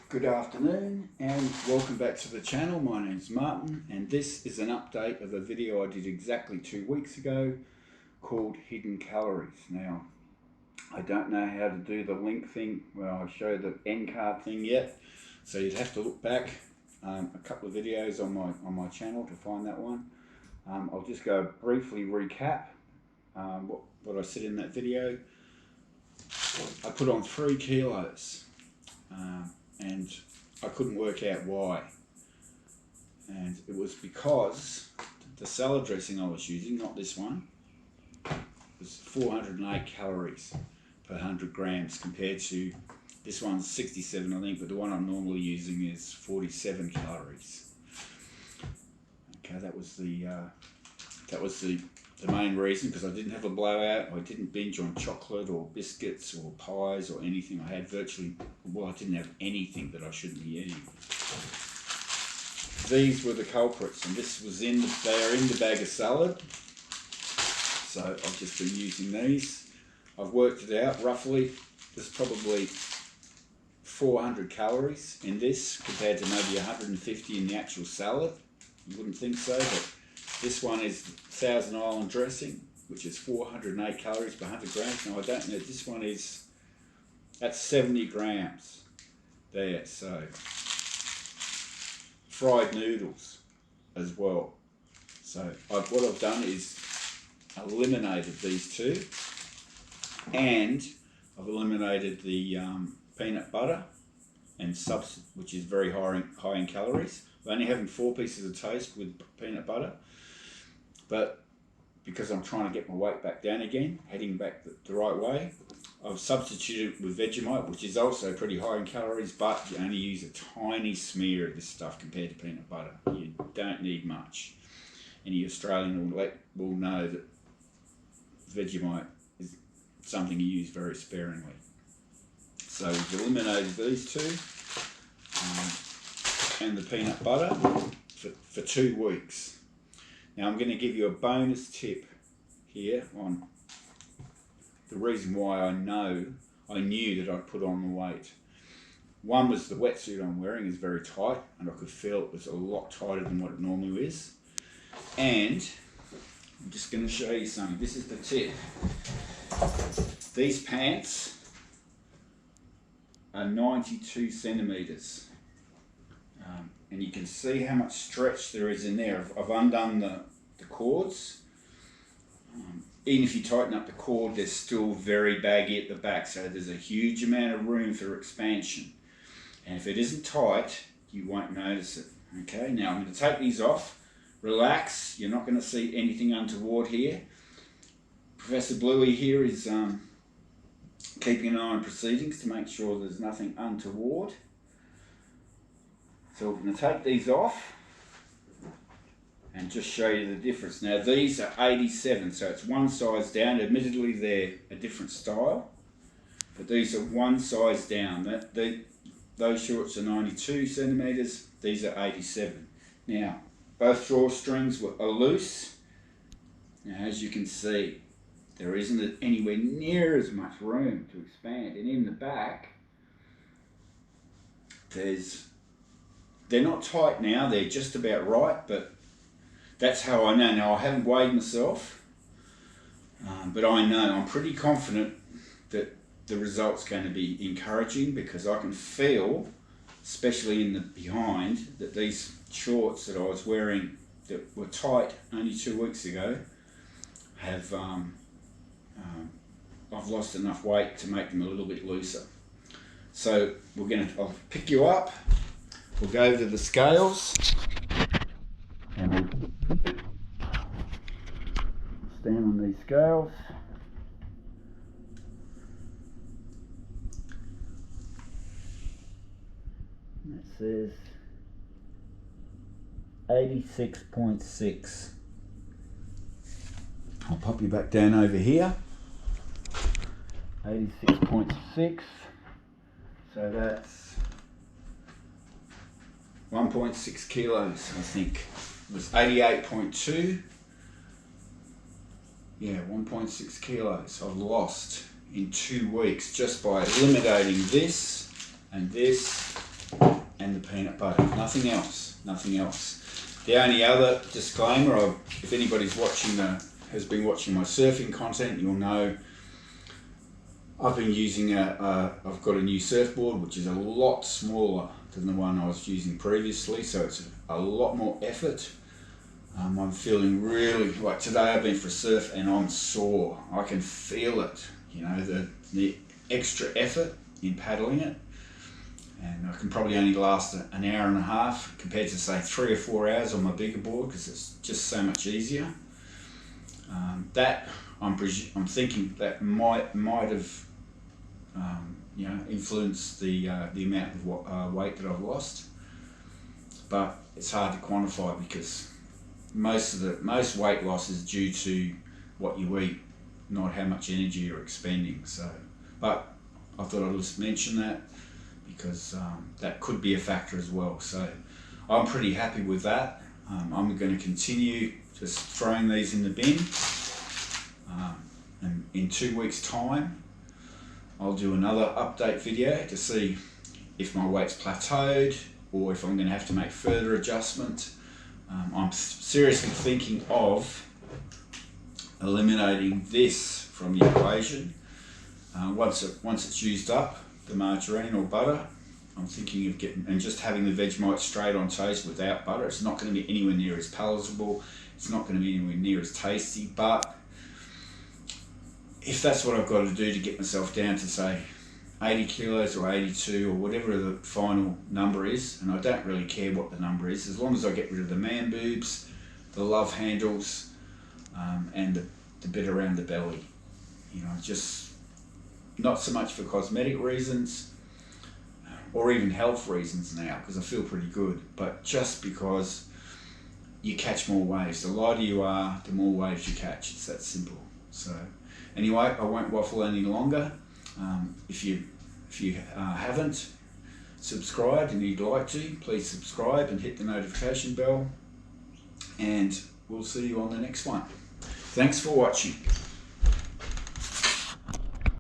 Good afternoon and welcome back to the channel. My name's Martin and this is an update of a video I did exactly 2 weeks ago called Hidden Calories. Now, I don't know how to do the link thing where I show the end card thing yet, so you'd have to look back a couple of videos on my channel to find that one. I'll just go briefly recap what I said in that video. I put on 3 kilos. And I couldn't work out why, and it was because the salad dressing I was using, not this one, was 408 calories per 100 grams compared to this one's 67 I think, but the one I'm normally using is 47 calories. Okay, that was the main reason, because I didn't have a blowout. I didn't binge on chocolate or biscuits or pies or anything. I had virtually, I didn't have anything that I shouldn't be eating. These were the culprits, and this was they are in the bag of salad. So I've just been using these. I've worked it out roughly. There's probably 400 calories in this compared to maybe 150 in the actual salad. You wouldn't think so, but this one is Thousand Island dressing, which is 408 calories per 100 grams. Now I don't know, this one is, that's 70 grams there. So fried noodles as well. So what I've done is eliminated these two, and I've eliminated the peanut butter and which is very high in calories. I'm only having 4 pieces of toast with peanut butter. But because I'm trying to get my weight back down again, heading back the right way, I've substituted with Vegemite, which is also pretty high in calories, but you only use a tiny smear of this stuff compared to peanut butter. You don't need much. Any Australian will know that Vegemite is something you use very sparingly. So we've eliminated these two and the peanut butter for 2 weeks. Now I'm going to give you a bonus tip here on the reason why I knew that I'd put on the weight. One was the wetsuit I'm wearing is very tight, and I could feel it was a lot tighter than what it normally is. And I'm just going to show you something. This is the tip. These pants are 92 centimeters. And you can see how much stretch there is in there. I've undone the cords. Even if you tighten up the cord, they're still very baggy at the back, so there's a huge amount of room for expansion. And if it isn't tight, you won't notice it. Okay, now I'm going to take these off. Relax, you're not going to see anything untoward here. Professor Bluey here is keeping an eye on proceedings to make sure there's nothing untoward. So we're going to take these off and just show you the difference. Now these are 87, so it's one size down. Admittedly they're a different style, but these are one size down. Those shorts are 92 centimeters, these are 87. Now both drawstrings are loose. Now as you can see, there isn't anywhere near as much room to expand, and in the back they're not tight now, they're just about right, but that's how I know. Now I haven't weighed myself, but I know, I'm pretty confident that the result's going to be encouraging, because I can feel, especially in the behind, that these shorts that I was wearing that were tight only 2 weeks ago have, I've lost enough weight to make them a little bit looser. So I'll pick you up. We'll go to the scales and we'll stand on these scales. And it says 86.6. I'll pop you back down over here. 86.6. So that's 1.6 kilos, I think. It was 88.2. Yeah, 1.6 kilos I've lost in 2 weeks just by eliminating this and this and the peanut butter. Nothing else. Nothing else. The only other disclaimer, if anybody's has been watching my surfing content, you'll know I've been using I've got a new surfboard which is a lot smaller than the one I was using previously, so it's a lot more effort. I'm feeling really, like today I've been for a surf and I'm sore. I can feel it, you know, the extra effort in paddling it. And I can probably only last an hour and a half compared to say 3 or 4 hours on my bigger board because it's just so much easier. That I'm thinking that might have you know, influenced the amount of weight that I've lost, but it's hard to quantify because most weight loss is due to what you eat, not how much energy you're expending. So, but I thought I'd just mention that because that could be a factor as well. So I'm pretty happy with that. I'm going to continue just throwing these in the bin, and in 2 weeks time I'll do another update video to see if my weight's plateaued or if I'm going to have to make further adjustment. I'm seriously thinking of eliminating this from the equation. Once it's used up, the margarine or butter, I'm thinking of getting and just having the Vegemite straight on toast without butter. It's not going to be anywhere near as palatable. It's not going to be anywhere near as tasty. But if that's what I've got to do to get myself down to say 80 kilos or 82 or whatever the final number is, and I don't really care what the number is, as long as I get rid of the man boobs, the love handles, and the bit around the belly. You know, just not so much for cosmetic reasons or even health reasons now, because I feel pretty good, but just because you catch more waves. The lighter you are, the more waves you catch. It's that simple. So anyway, I won't waffle any longer. If you haven't subscribed and you'd like to, please subscribe and hit the notification bell, and we'll see you on the next one. Thanks for watching.